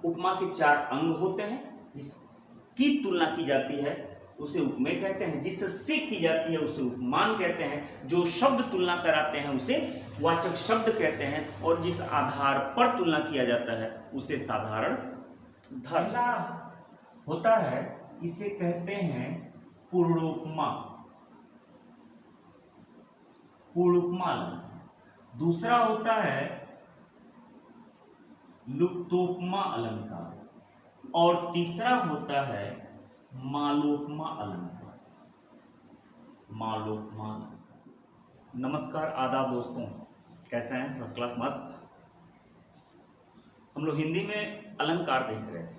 उपमा के 4 अंग होते हैं, जिसकी तुलना की जाती है उसे उपमेय कहते हैं, जिससे की जाती है उसे उपमान कहते हैं, जो शब्द तुलना कराते हैं उसे वाचक शब्द कहते हैं, और जिस आधार पर तुलना किया जाता है उसे साधारण धर्म होता है, इसे कहते हैं पूर्णोपमा, पूर्णोपमा अलंकार। दूसरा होता है लुप्तोपमा अलंकार, और तीसरा होता है मालोपमा अलंकार, मालोपमा अलंकार। नमस्कार, आदाब दोस्तों, कैसे हैं? फर्स्ट क्लास, मस्त। हम लोग हिंदी में अलंकार देख रहे थे।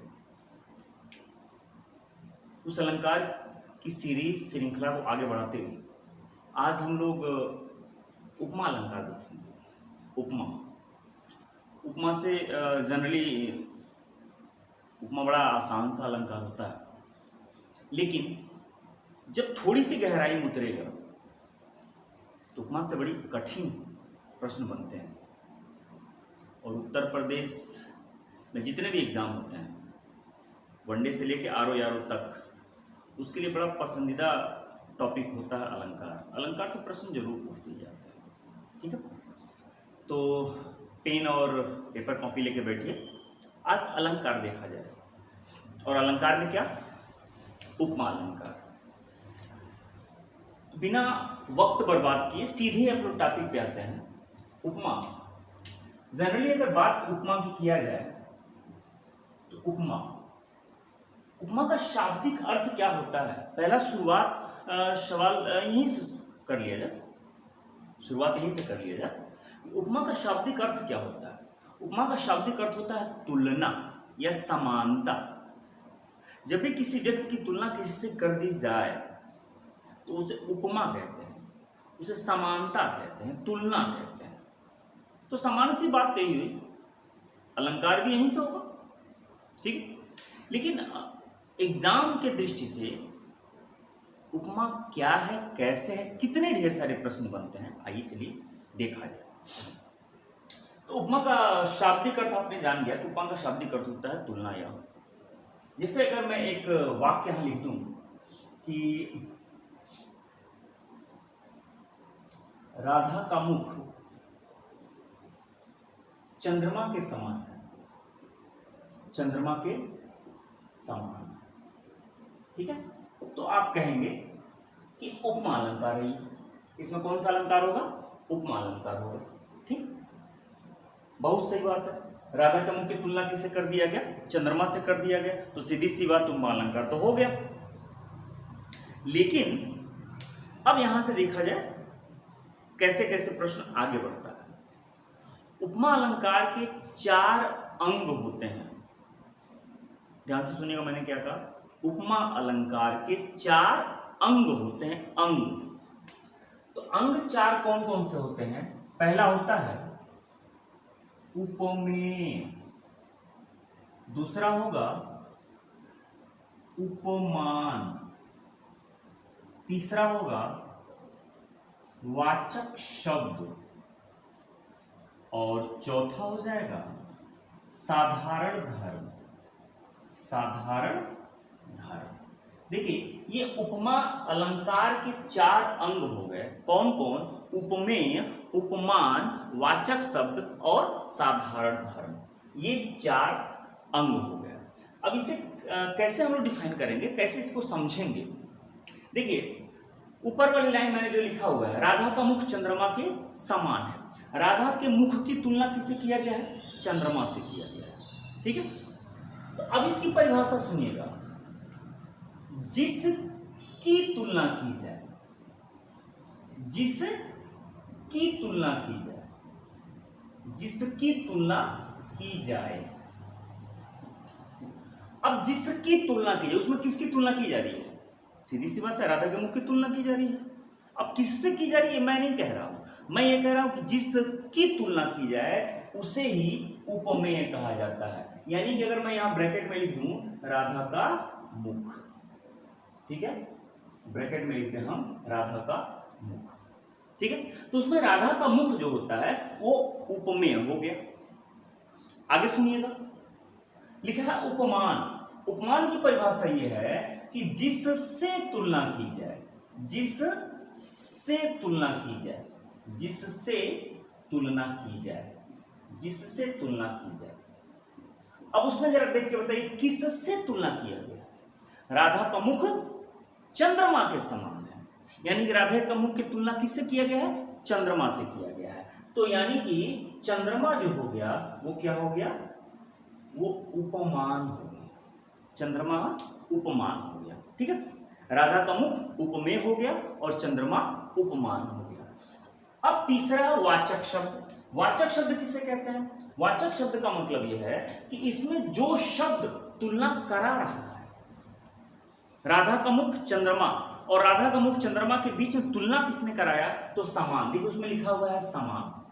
उस अलंकार की सीरीज श्रृंखला को आगे बढ़ाते हुए आज हम लोग उपमा अलंकार देखेंगे। उपमा से जनरली उपमा बड़ा आसान सा अलंकार होता है, लेकिन जब थोड़ी सी गहराई में उतरेगा तो उपमा से बड़ी कठिन प्रश्न बनते हैं। और उत्तर प्रदेश में जितने भी एग्जाम होते हैं, वनडे से लेके आरओ यारो तक, उसके लिए बड़ा पसंदीदा टॉपिक होता है अलंकार। अलंकार से प्रश्न जरूर पूछ दिए जाते हैं, ठीक है? तो पेन और पेपर कॉपी लेके बैठिए, आज अलंकार देखा जाए। और अलंकार में क्या? उपमा अलंकार। बिना वक्त बर्बाद किए सीधे अपने टॉपिक पे आते हैं। उपमा, जनरली अगर बात उपमा की किया जाए तो उपमा का शाब्दिक अर्थ क्या होता है? पहला सवाल यहीं से कर लिया जाए, शुरुआत यहीं से कर लिया जाए। उपमा का शाब्दिक अर्थ क्या होता है? उपमा का शाब्दिक अर्थ होता है तुलना या समानता। जब भी किसी व्यक्ति की तुलना किसी से कर दी जाए तो उसे उपमा कहते हैं, उसे समानता कहते हैं, तुलना कहते हैं। तो सामान्य सी बात यही हुई, अलंकार भी यहीं से होगा, ठीक है? लेकिन एग्जाम के दृष्टि से उपमा क्या है, कैसे है, कितने ढेर सारे प्रश्न बनते हैं, आइए चलिए देखा जाए। तो उपमा का शाब्दिक अर्थ आपने जान गया। उपमा का शाब्दिक अर्थ होता है तुलना। या जैसे अगर मैं एक वाक्य यहां लिख दूं कि राधा का मुख चंद्रमा के समान है, चंद्रमा के समान, ठीक है? तो आप कहेंगे कि उपमा अलंकार है। इसमें कौन सा अलंकार होगा? उपमा अलंकार होगा, ठीक? बहुत सही बात है। राधा के मुख की तुलना किससे कर दिया गया? चंद्रमा से कर दिया गया, तो सीधी सी बात उपमा अलंकार तो हो गया। लेकिन अब यहां से देखा जाए कैसे कैसे प्रश्न आगे बढ़ता है। उपमा अलंकार के 4 अंग होते हैं। ध्यान से सुनिएगा, मैंने क्या कहा? उपमा अलंकार के 4 अंग होते हैं। अंग, तो अंग 4 कौन कौन से होते हैं? पहला होता है उपमेय, दूसरा होगा उपमान, तीसरा होगा वाचक शब्द, और चौथा हो जाएगा साधारण धर्म। साधारण धर्म। देखिए, ये उपमा अलंकार के 4 अंग हो गए। कौन कौन? उपमेय, उपमान, वाचक शब्द और साधारण धर्म। ये 4 अंग हो गए। अब इसे कैसे हम लोग डिफाइन करेंगे, कैसे इसको समझेंगे? देखिए, ऊपर वाली लाइन मैंने जो लिखा हुआ है, राधा का मुख चंद्रमा के समान है। राधा के मुख की तुलना किससे किया गया है? चंद्रमा से किया गया है, ठीक है? तो अब इसकी परिभाषा सुनिएगा। जिसकी तुलना की जाए, जिसकी तुलना की जाए, जिसकी तुलना की जाए। अब जिसकी तुलना की जाए, उसमें किसकी तुलना की जा रही है? सीधी सी बात है, राधा के मुख की तुलना की जा रही है। अब किससे की जा रही है मैं नहीं कह रहा हूं, मैं ये कह रहा हूं कि जिसकी तुलना की जाए उसे ही उपमेय कहा जाता है। यानी कि अगर मैं यहां ब्रैकेट में लिख दूं राधा का मुख, ठीक है, ब्रैकेट में लिखते हैं हम राधा का मुख, ठीक है? तो उसमें राधा का मुख जो होता है वो उपमेय हो गया। आगे सुनिएगा, लिखा है उपमान। उपमान की परिभाषा यह है कि जिससे तुलना की जाए, जिससे तुलना की जाए, जिससे तुलना की जाए, जिससे तुलना की जाए। अब उसमें जरा देख के बताइए किससे तुलना किया गया। राधा का मुख चंद्रमा के समान है, यानी कि राधा का मुख की तुलना किससे किया गया है? चंद्रमा से किया गया है। तो यानी कि चंद्रमा जो हो गया वो क्या हो गया? वो उपमान हो गया। चंद्रमा उपमान हो गया, ठीक है। राधा का मुख उपमेय हो गया और चंद्रमा उपमान हो गया। अब तीसरा वाचक शब्द। वाचक शब्द किसे कहते हैं? वाचक शब्द का मतलब यह है कि इसमें जो शब्द तुलना करा रहा है, राधा का मुख चंद्रमा और राधा का मुख चंद्रमा के बीच में तुलना किसने कराया? तो समान। देखो उसमें लिखा हुआ है समान,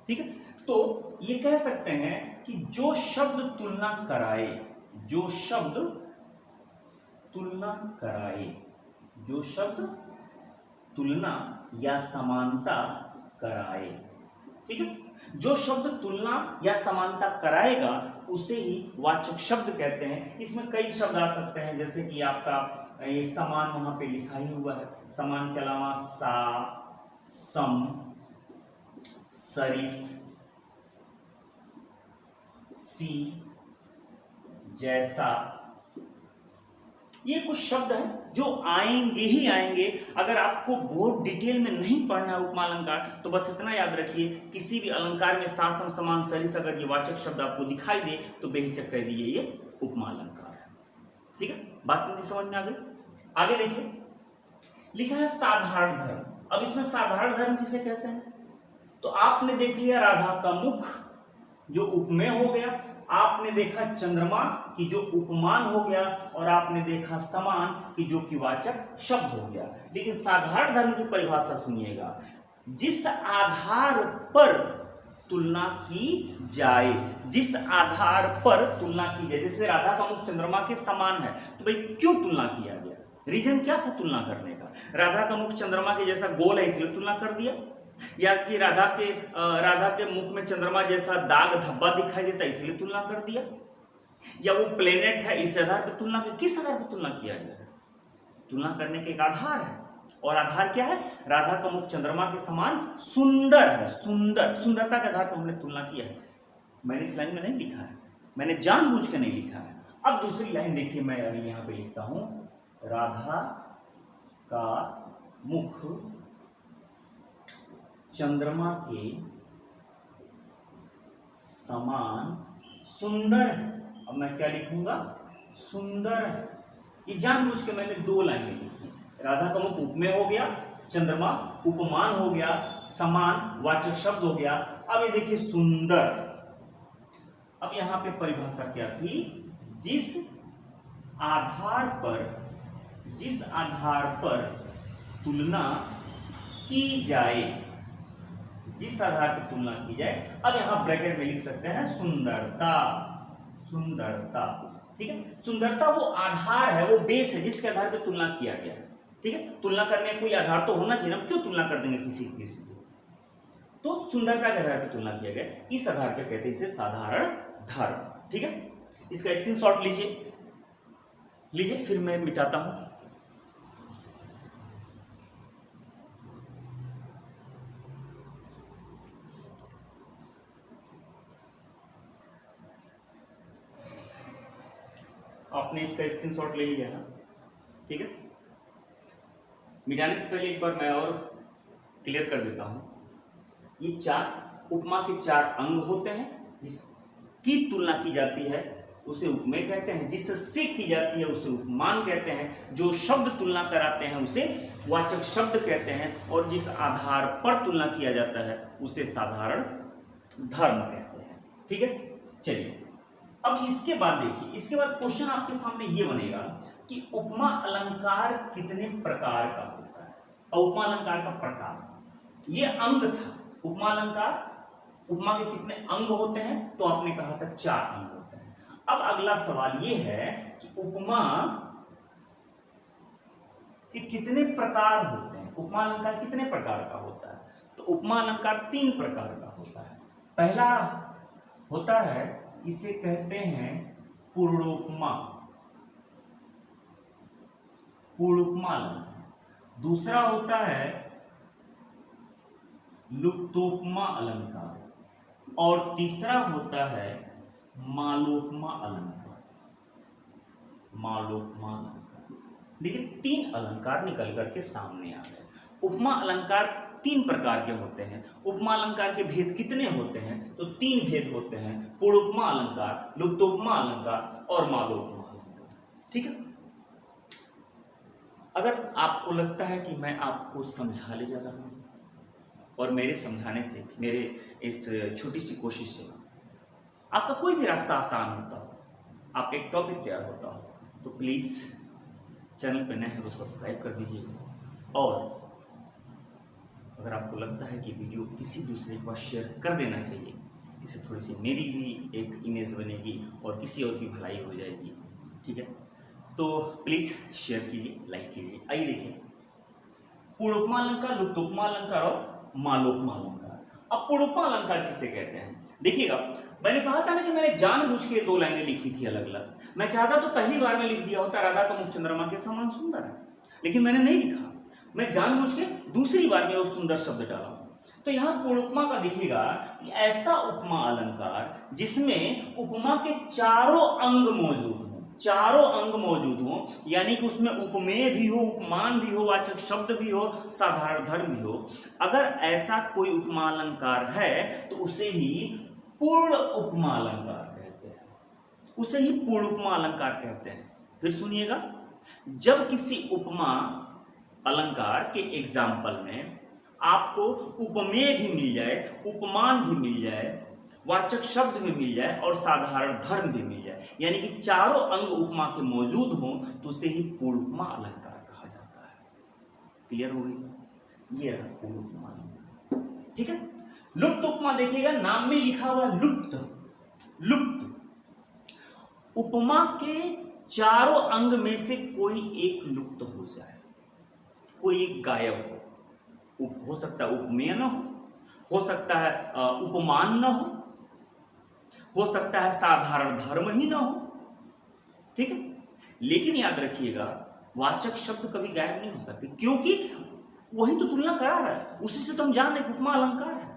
ठीक है। तो ये कह सकते हैं कि जो शब्द तुलना कराए, जो शब्द तुलना कराए, जो शब्द तुलना या समानता कराए, ठीक है। जो शब्द तुलना या समानता कराएगा उसे ही वाचक शब्द कहते हैं। इसमें कई शब्द आ सकते हैं, जैसे कि आपका ये समान वहां पे लिखा ही हुआ है। समान के अलावा सा, सम, सरिस, सी, जैसा, ये कुछ शब्द हैं जो आएंगे ही आएंगे। अगर आपको बहुत डिटेल में नहीं पढ़ना है उपमा अलंकार तो बस इतना याद रखिए, किसी भी अलंकार में सा, सम, समान, सरिस अगर ये वाचक शब्द आपको दिखाई दे तो बेहिचक कह दीजिए ये उपमा अलंकार है, ठीक है। बात नहीं समझ में आ गई? आगे देखिए, लिखा है साधारण धर्म। अब इसमें साधारण धर्म किसे कहते हैं? तो आपने देख लिया राधा का मुख जो उपमेय हो गया, आपने देखा चंद्रमा की जो उपमान हो गया, और आपने देखा समान की जो कि वाचक शब्द हो गया। लेकिन साधारण धर्म की परिभाषा सुनिएगा, जिस आधार पर तुलना की जाए, जिस आधार पर तुलना की जाए। जैसे राधा का मुख चंद्रमा के समान है, तो भाई क्यों तुलना किया गया? रीजन क्या था तुलना करने का? राधा का मुख चंद्रमा के जैसा गोल है इसलिए तुलना कर दिया, या कि राधा के मुख में चंद्रमा जैसा दाग धब्बा दिखाई देता इसलिए तुलना कर दिया, या वो प्लेनेट है इस आधार पर तुलना कर। किस आधार पर तुलना किया गया है? तुलना करने के एक आधार है, और आधार क्या है? राधा का मुख चंद्रमा के समान सुंदर है। सुंदर, सुंदरता के आधार पर हमने तुलना किया है। मैंने इस लाइन में नहीं लिखा है, मैंने जानबूझ के नहीं लिखा है। अब दूसरी लाइन देखिए, मैं अभी यहां पे लिखता हूं, राधा का मुख चंद्रमा के समान सुंदर है। अब मैं क्या लिखूंगा? सुंदर है। ये जानबूझ के मैंने दो लाइनें लिखी। राधा का मुख उपमेय हो गया, चंद्रमा उपमान हो गया, समान वाचक शब्द हो गया। अब ये देखिए सुंदर। अब यहां पे परिभाषा क्या थी? जिस आधार पर तुलना की जाए, जिस आधार पर तुलना की जाए। अब यहां ब्रैकेट में लिख सकते हैं सुंदरता। सुंदरता, ठीक है। सुंदरता वो आधार है, वो बेस है जिसके आधार पर तुलना किया गया, ठीक है। तुलना करने में कोई आधार तो होना चाहिए ना, क्यों तुलना कर देंगे किसी से? तो सुंदरता के आधार पर तुलना किया गया, इस आधार पर कहते हैं इसे साधारण धर्म, ठीक है। इसका स्क्रीनशॉट लीजिए, फिर मैं मिटाता हूं। आपने इसका स्क्रीनशॉट ले लिया ना, ठीक है। मिटाने से पहले एक बार मैं और क्लियर कर देता हूं। ये चार उपमा के चार अंग होते हैं। जिसकी तुलना की जाती है उसे उपमेय कहते हैं, जिससे की जाती है उसे उपमान कहते हैं, जो शब्द तुलना कराते हैं उसे वाचक शब्द कहते हैं, और जिस आधार पर तुलना किया जाता है उसे साधारण धर्म कहते हैं, ठीक है। चलिए अब इसके बाद देखिए, इसके बाद क्वेश्चन आपके सामने ये बनेगा कि उपमा अलंकार कितने प्रकार का होता है। और उपमा अलंकार का प्रकार ये अंग था। उपमा अलंकार, उपमा के कितने अंग होते हैं? तो आपने कहा था 4 अंग होते हैं। अब अगला सवाल ये है कि उपमा के कितने प्रकार होते हैं? उपमा अलंकार कितने प्रकार का होता है? तो उपमा अलंकार 3 प्रकार का होता है। पहला होता है, इसे कहते हैं पूर्णोपमा, पूर्णोपमा अलंकार। दूसरा होता है लुप्तोपमा अलंकार और तीसरा होता है मालोपमा अलंकार। मालोपमा अलंकार, देखिए 3 अलंकार निकल करके सामने आ गए। उपमा अलंकार 3 प्रकार के होते हैं। उपमा अलंकार के भेद कितने होते हैं? तो 3 भेद होते हैं, पूर्णोपमा अलंकार, लुप्तोपमा अलंकार और मालोपमा अलंकार। ठीक है। अगर आपको लगता है कि मैं आपको समझा ले जा रहा हूं और मेरे समझाने से, मेरे इस छोटी सी कोशिश से आपका कोई भी रास्ता आसान होता हो, आपका एक टॉपिक तैयार होता हो, तो प्लीज़ चैनल पर नए हैं तो सब्सक्राइब कर दीजिए। और अगर आपको लगता है कि वीडियो किसी दूसरे के पास शेयर कर देना चाहिए, इससे थोड़ी सी मेरी भी एक इमेज बनेगी और किसी और की भलाई हो जाएगी। ठीक है, तो प्लीज़ शेयर कीजिए, लाइक कीजिए। आइए देखिए, पूर्णोपमा अलंकार, लुप्तोपमा अलंकार और मालोपमा अलंकार। अब पूर्णोपमा अलंकार किसे कहते हैं? देखिएगा, मैंने कहा था ना कि मैंने जानबूझ के 2 लाइनें लिखी थी अलग अलग। मैं चाहता तो पहली बार में लिख दिया होता राधा का मुख चंद्रमा के समान सुंदर है, लेकिन मैंने नहीं लिखा। मैं जानबूझ के दूसरी बार में वो सुंदर शब्द डाला। तो यहाँ पूर्णोपमा का देखिएगा कि ऐसा उपमा अलंकार जिसमें उपमा के चारों अंग मौजूद हो, चारों अंग मौजूद हो, यानी कि उसमें उपमेय भी हो, उपमान भी हो, वाचक शब्द भी हो, साधारण धर्म भी हो। अगर ऐसा कोई उपमा अलंकार है तो उसे ही पूर्ण उपमा अलंकार कहते हैं, उसे ही पूर्ण उपमा अलंकार कहते हैं। फिर सुनिएगा, जब किसी उपमा अलंकार के एग्जाम्पल में आपको उपमेय भी मिल जाए, उपमान भी मिल जाए, वाचक शब्द भी मिल जाए और साधारण धर्म भी मिल जाए, यानी कि चारों अंग उपमा के मौजूद हों, तो उसे ही पूर्ण उपमा अलंकार कहा जाता है। क्लियर हो गई? ये रहा पूर्ण उपमा अलंकार। ठीक है। लुप्त उपमा देखिएगा, नाम में लिखा हुआ लुप्त। लुप्त उपमा के चारों अंग में से कोई एक लुप्त हो जाए, कोई एक गायब हो सकता है उपमेय न हो सकता है उपमान न हो सकता है साधारण धर्म ही ना हो। ठीक है, लेकिन याद रखिएगा, वाचक शब्द कभी गायब नहीं हो सकते, क्योंकि वही तो तुलना करा रहा है, उसी से तो हम जान रहे उपमा अलंकार है,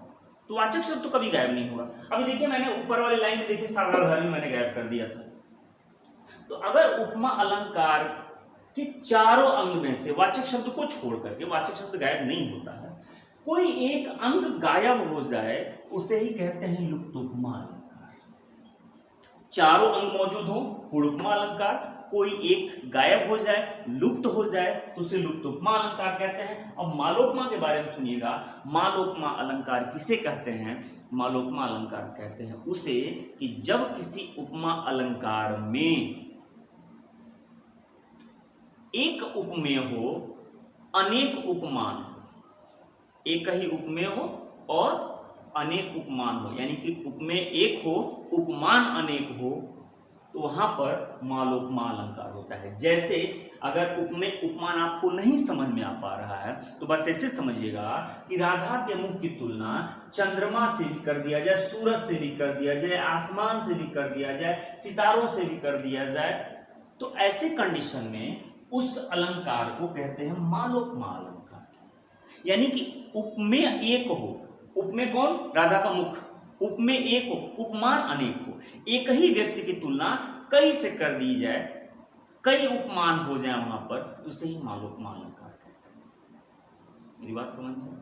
तो वाचक शब्द तो कभी गायब नहीं होगा। अभी देखिए, मैंने ऊपर वाली लाइन में देखिए साधारण धर्म मैंने गायब कर दिया था। तो अगर उपमा अलंकार के चारों अंग में से वाचक शब्द को छोड़ करके, वाचक शब्द गायब नहीं होता है, कोई एक अंग गायब हो जाए, उसे ही कहते हैं लुप्त उपमा अलंकार। चारों अंग मौजूद हो, पूर्ण उपमा अलंकार, कोई एक गायब हो जाए, लुप्त हो जाए, तो उसे लुप्त उपमा अलंकार कहते हैं। अब मालोपमा के बारे में सुनिएगा, मालोपमा अलंकार किसे कहते हैं? मालोपमा अलंकार कहते हैं उसे कि जब किसी उपमा अलंकार में एक उपमेय हो, अनेक उपमान हो, एक ही उपमेय हो और अनेक उपमान हो, यानी कि उपमेय एक हो, उपमान अनेक हो, तो वहां पर मालोपमा अलंकार होता है। जैसे अगर उपमेय उपमान आपको नहीं समझ में आ पा रहा है तो बस ऐसे समझिएगा कि राधा के मुख की तुलना चंद्रमा से भी कर दिया जाए, सूरज से भी कर दिया जाए, आसमान से भी कर दिया जाए, सितारों से भी कर दिया जाए, तो ऐसे कंडीशन में उस अलंकार को कहते हैं मालोपमा अलंकार। यानी कि उपमेय एक हो, उपमेय कौन? राधा का मुख। उपमेय एक हो, उपमान अनेक हो, एक ही व्यक्ति की तुलना कई से कर दी जाए, कई उपमान हो जाए वहां पर, तो उसे ही मालोपमा अलंकार कहते हैं। मेरी बात समझ में?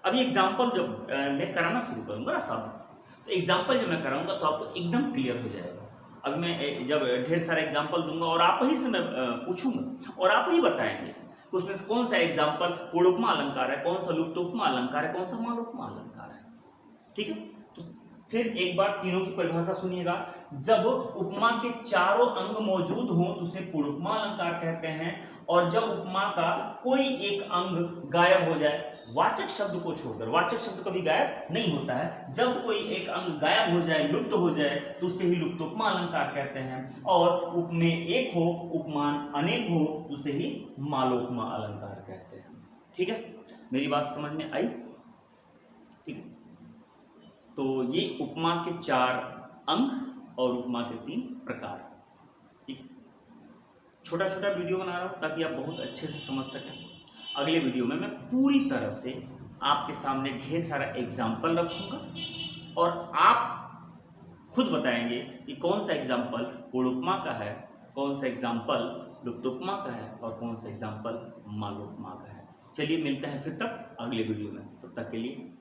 अभी एग्जाम्पल जब मैं कराना शुरू करूंगा ना सब, तो एग्जाम्पल जब मैं कराऊंगा तो आपको एकदम क्लियर हो जाएगा। अभी मैं जब ढेर सारे एग्जाम्पल दूंगा और आप ही से मैं पूछूंगा और आप ही बताएंगे उसमें से कौन सा एग्जाम्पल पूर्णोपमा अलंकार है, कौन सा लुप्तोपमा अलंकार है, कौन सा मालोपमा अलंकार है। ठीक है, तो फिर एक बार तीनों की परिभाषा सुनिएगा। जब उपमा के चारों अंग मौजूद हो तो उसे पूर्णोपमा अलंकार कहते हैं, और जब उपमा का कोई एक अंग गायब हो जाए, वाचक शब्द को छोड़कर, वाचक शब्द कभी गायब नहीं होता है, जब कोई एक अंग गायब हो जाए, लुप्त हो जाए, तो उसे ही लुप्तोपमा अलंकार कहते हैं। और उपमेय एक हो, उपमान अनेक हो, तो उसे ही मालोपमा अलंकार कहते हैं। ठीक है, मेरी बात समझ में आई? ठीक है, तो ये उपमा के 4 अंग और उपमा के 3 प्रकार। ठीक, छोटा छोटा वीडियो बना रहा हूँ ताकि आप बहुत अच्छे से समझ सकें। अगले वीडियो में मैं पूरी तरह से आपके सामने ढेर सारा एग्जाम्पल रखूँगा और आप खुद बताएंगे कि कौन सा एग्जाम्पल गुण उपमा का है, कौन सा एग्जाम्पल लुप्त उपमा का है और कौन सा एग्जाम्पल मालूम उपमा का है। चलिए मिलते हैं फिर तक अगले वीडियो में, तब तक के लिए